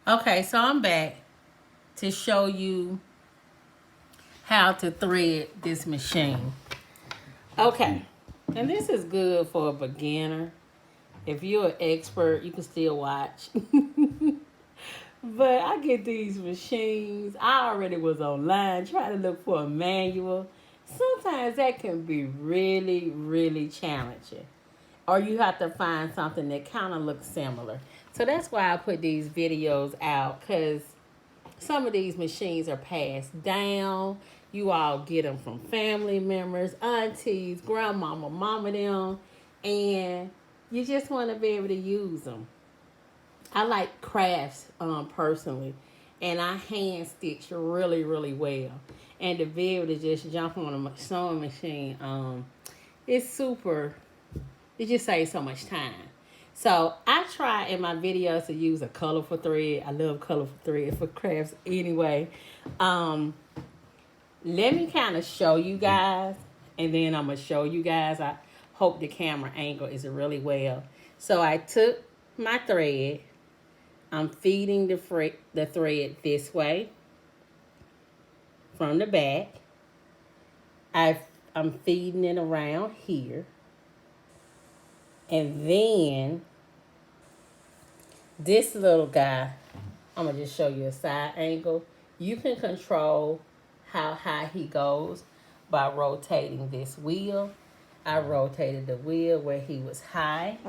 Okay, so I'm back to show you how to thread this machine. Okay, and this is good for a beginner. If you're an expert, you can still watch. But I get these machines. I already was online trying to look for a manual. Sometimes that can be really, really challenging. Or you have to find something that kind of looks similar. So that's why I put these videos out, because some of these machines are passed down. You all get them from family members, aunties, grandmama, mama them, and you just want to be able to use them. I like crafts personally, and I hand stitch really, really well. And to be able to just jump on a sewing machine, it's super. It just saves so much time. So I try in my videos to use a colorful thread. I love colorful thread for crafts anyway. Um, Let me kind of show you guys, and then I'm gonna show you guys. I hope the camera angle is really well. So I took my thread. I'm feeding the thread this way from the back. I'm feeding it around here. And then this little guy, I'm going to just show you a side angle. You can control how high he goes by rotating this wheel. I rotated the wheel where he was high.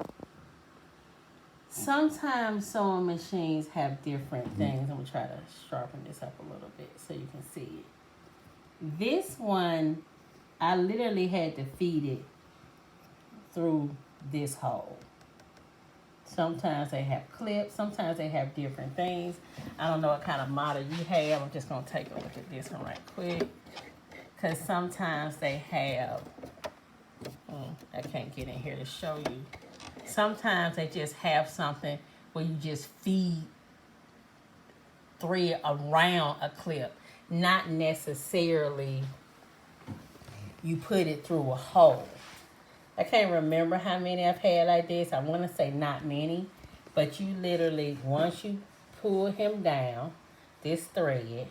Sometimes sewing machines have different things. I'm going to try to sharpen this up a little bit so you can see it. This one, I literally had to feed it through this hole. Sometimes they have clips. Sometimes they have different things. I don't know what kind of model you have. I'm just going to take a look at this one right quick. Because sometimes they have, I can't get in here to show you. Sometimes they just have something where you just feed thread around a clip. Not necessarily you put it through a hole. I can't remember how many I've had like this. I want to say not many. But you literally, once you pull him down, this thread,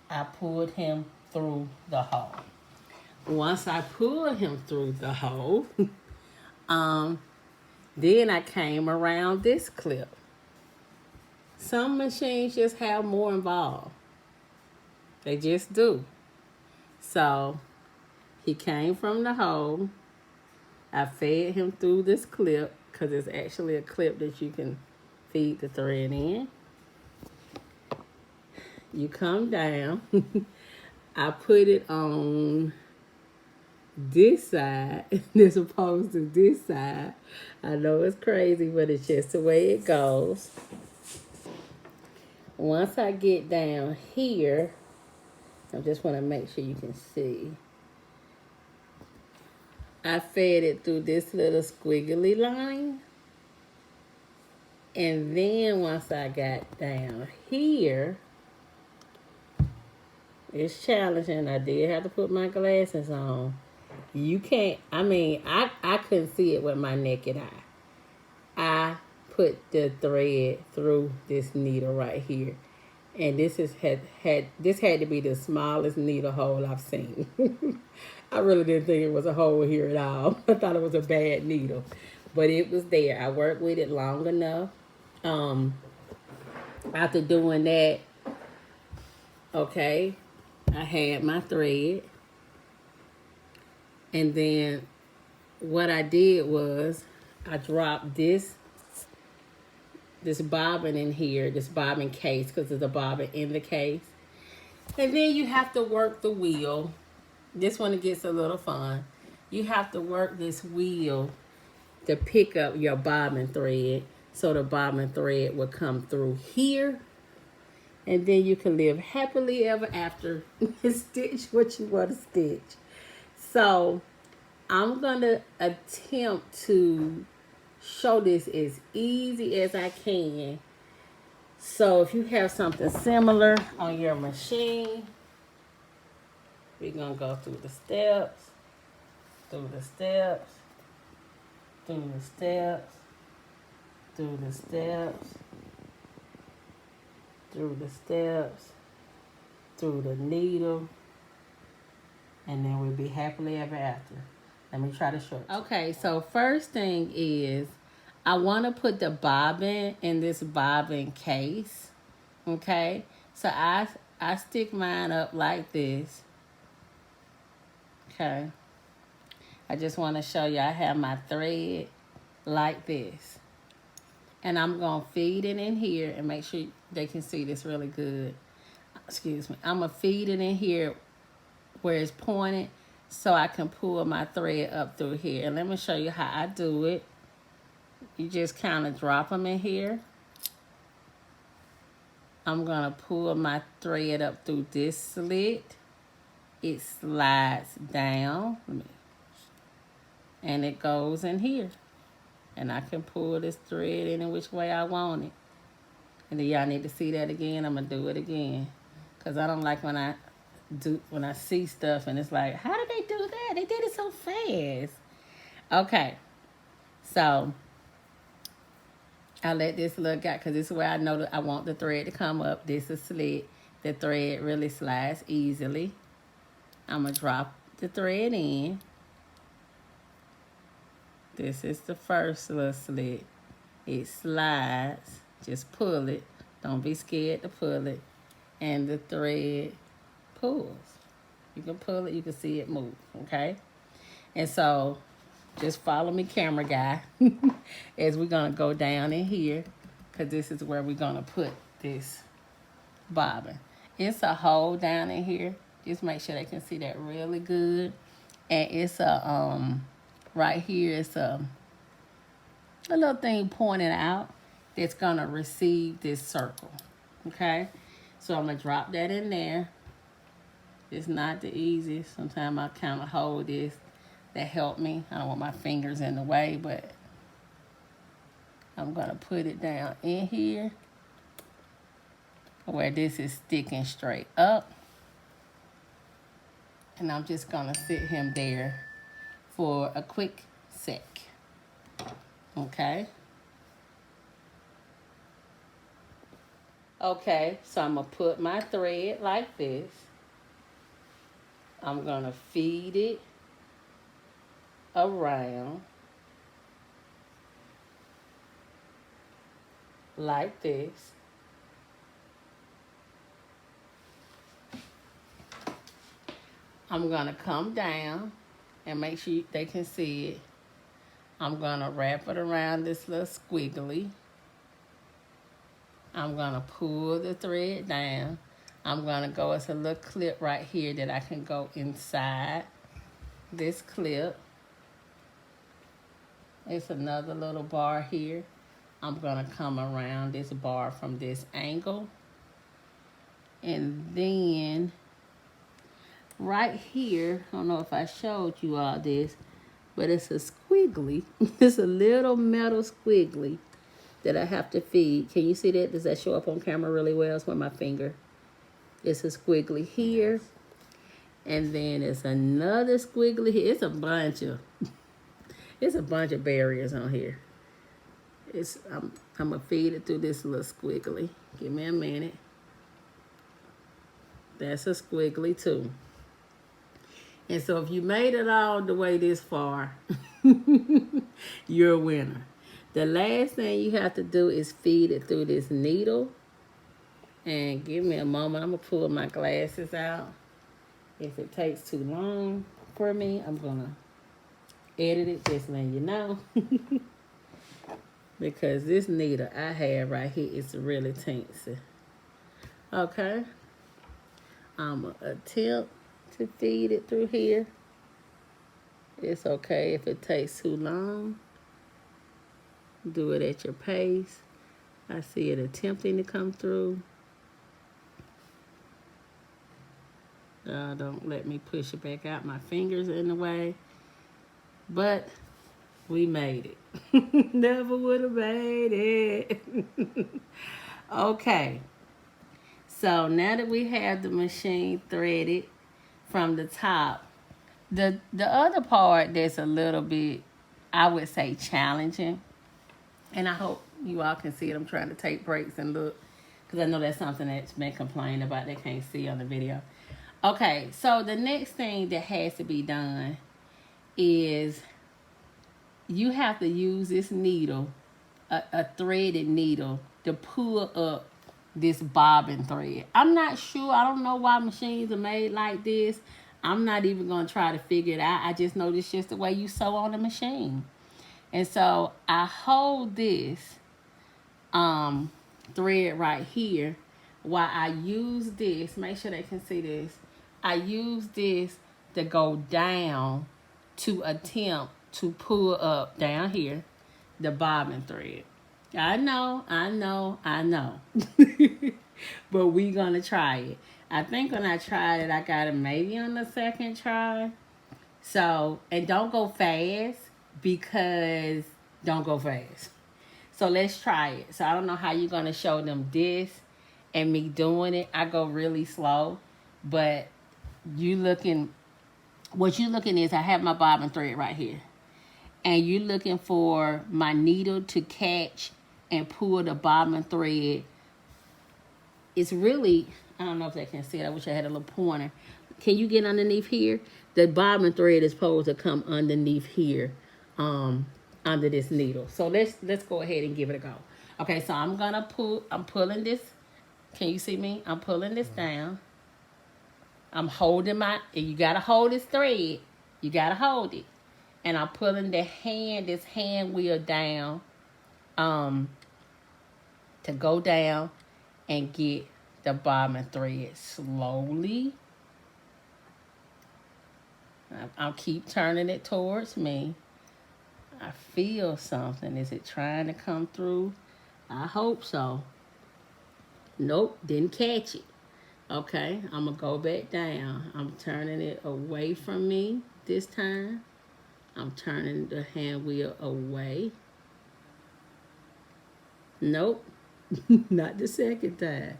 I pulled him through the hole. Once I pulled him through the hole, then I came around this clip. Some machines just have more involved. They just do. So he came from the hole. I fed him through this clip because it's actually a clip that you can feed the thread in. You come down. I put it on this side as opposed to this side. I know it's crazy, but it's just the way it goes. Once I get down here, I just want to make sure you can see. I fed it through this little squiggly line. And then once I got down here, it's challenging. I did have to put my glasses on. You can't, I couldn't see it with my naked eye. I put the thread through this needle right here. And this had to be the smallest needle hole I've seen. I really didn't think it was a hole here at all. I thought it was a bad needle. But it was there. I worked with it long enough. After doing that, okay, I had my thread. And then what I did was I dropped this bobbin in here, this bobbin case, because there's a bobbin in the case. And then you have to work the wheel. This one gets a little fun. You have to work this wheel to pick up your bobbin thread. So the bobbin thread will come through here. And then you can live happily ever after and stitch what you want to stitch. So I'm going to attempt to show this as easy as I can. So if you have something similar on your machine, we're going to go through the steps, through the steps, through the steps, through the steps, through the steps, through the needle, and then we'll be happily ever after. Let me try to show it. Okay, so first thing is I want to put the bobbin in this bobbin case. Okay, so I stick mine up like this. Okay, I just want to show you I have my thread like this. And I'm going to feed it in here and make sure they can see this really good. Excuse me. I'm going to feed it in here where it's pointed so I can pull my thread up through here. And let me show you how I do it. You just kind of drop them in here. I'm going to pull my thread up through this slit. It slides down. And it goes in here. And I can pull this thread any which way I want it. And then y'all need to see that again. I'm going to do it again. Because I don't like when I see stuff and it's like, how did they do that? They did it so fast. Okay. So, I let this look out because this is where I know that I want the thread to come up. This is slit. The thread really slides easily. I'm going to drop the thread in. This is the first little slit. It slides. Just pull it. Don't be scared to pull it. And the thread pulls. You can pull it. You can see it move. Okay? And so, just follow me, camera guy, as we're going to go down in here. Because this is where we're going to put this bobbin. It's a hole down in here. Just make sure they can see that really good. And it's a... right here is a little thing pointing out that's going to receive this circle. Okay? So I'm going to drop that in there. It's not the easiest. Sometimes I kind of hold this. That help me. I don't want my fingers in the way, but I'm going to put it down in here where this is sticking straight up. And I'm just going to sit him there for a quick sec. Okay. Okay, so I'm going to put my thread like this. I'm going to feed it around like this. I'm going to come down and make sure they can see it. I'm going to wrap it around this little squiggly. I'm going to pull the thread down. I'm going to go, it's a little clip right here that I can go inside this clip. It's another little bar here. I'm going to come around this bar from this angle. And then right here, I don't know if I showed you all this, but it's a squiggly. It's a little metal squiggly that I have to feed. Can you see that? Does that show up on camera really well? It's with my finger. It's a squiggly here. And then it's another squiggly here. It's a bunch of barriers on here. I'm going to feed it through this little squiggly. Give me a minute. That's a squiggly too. And so if you made it all the way this far, you're a winner. The last thing you have to do is feed it through this needle. And give me a moment. I'm going to pull my glasses out. If it takes too long for me, I'm going to edit it, just letting you know. Because this needle I have right here is really teensy. Okay. I'm going to attempt to feed it through here. It's okay if it takes too long. Do it at your pace. I see it attempting to come through. Don't let me push it back out. My fingers in the way. But we made it. Never would have made it. Okay. So now that we have the machine threaded from the top, the other part that's a little bit, I would say, challenging, and I hope you all can see it. I'm trying to take breaks and look, because I know that's something that's been complained about they can't see on the video. Okay, so the next thing that has to be done is you have to use this needle, a threaded needle, to pull up this bobbin thread. I'm not sure. I don't know why machines are made like this. I'm not even going to try to figure it out. I just know this is just the way you sew on the machine. And so I hold this thread right here while I use this. Make sure they can see this. I use this to go down to attempt to pull up down here the bobbin thread. I know. But we gonna try it. I think when I tried it, I got it maybe on the second try. So, and don't go fast, because don't go fast. So let's try it. So I don't know how you're gonna show them this and me doing it. I go really slow, but what you looking is I have my bobbin thread right here. And you're looking for my needle to catch and pull the bobbin thread. It's really, I don't know if they can see it. I wish I had a little pointer. Can you get underneath here? The bobbin thread is supposed to come underneath here, under this needle. So let's go ahead and give it a go. Okay, so I'm pulling this. Can you see me? I'm pulling this down. I'm holding you gotta hold this thread. You gotta hold it. And I'm pulling this hand wheel down, to go down and get the bobbin thread slowly. I'll keep turning it towards me. I feel something. Is it trying to come through? I hope so. Nope, didn't catch it. Okay, I'm gonna go back down. I'm turning it away from me this time. I'm turning the hand wheel away. Nope, not the second time.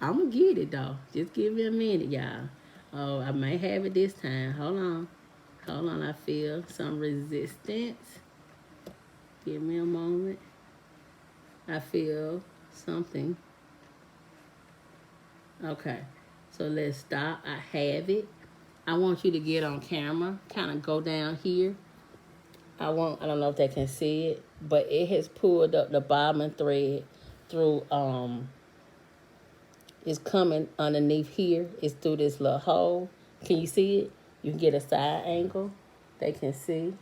I'm gonna get it though. Just give me a minute, y'all. Oh, I may have it this time. Hold on, I feel some resistance. Give me a moment. I feel something. Okay, so let's stop. I have it. I want you to get on camera. Kind of go down here. I don't know if they can see it, but it has pulled up the bobbin thread through, it's coming underneath here. It's through this little hole. Can you see it? You can get a side angle. They can see.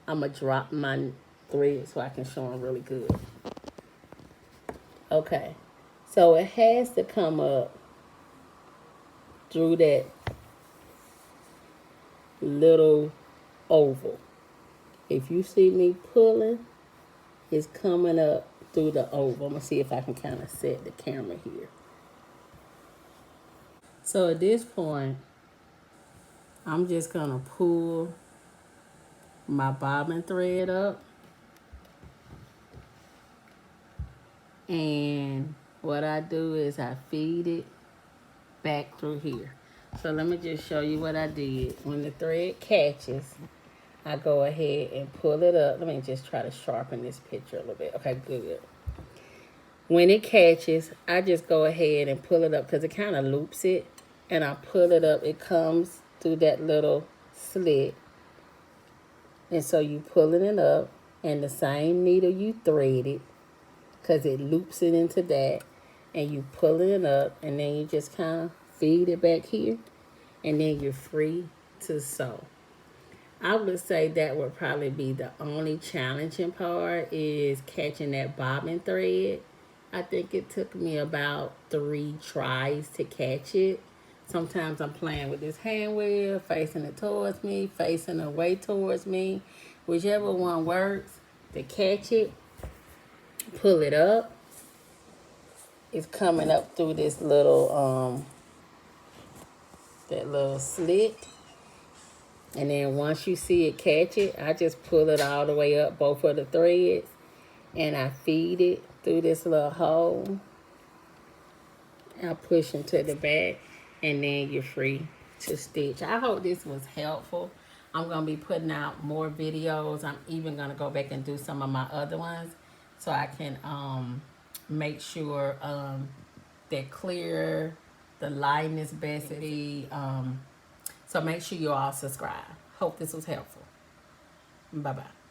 I'm going to drop my thread so I can show them really good. Okay. So it has to come up through that little oval. If you see me pulling, it's coming up through the oval. I'm going to see if I can kind of set the camera here. So at this point, I'm just going to pull my bobbin thread up. And what I do is I feed it back through here. So let me just show you what I did. When the thread catches, I go ahead and pull it up. Let me just try to sharpen this picture a little bit. Okay, good. When it catches, I just go ahead and pull it up because it kind of loops it. And I pull it up. It comes through that little slit. And so you pulling it up. And the same needle you threaded, because it loops it into that. And you pulling it up. And then you just kind of feed it back here. And then you're free to sew. I would say that would probably be the only challenging part, is catching that bobbin thread. I think it took me about 3 tries to catch it. Sometimes I'm playing with this hand wheel, facing it towards me, facing away towards me. Whichever one works, to catch it, pull it up. It's coming up through this little, that little slit. And then once you see it catch it, I just pull it all the way up, both of the threads, and I feed it through this little hole. I push them to the back, and then you're free to stitch. I hope this was helpful. I'm going to be putting out more videos. I'm even going to go back and do some of my other ones so I can make sure that clear, the lightness, basically. So make sure you all subscribe. Hope this was helpful. Bye bye.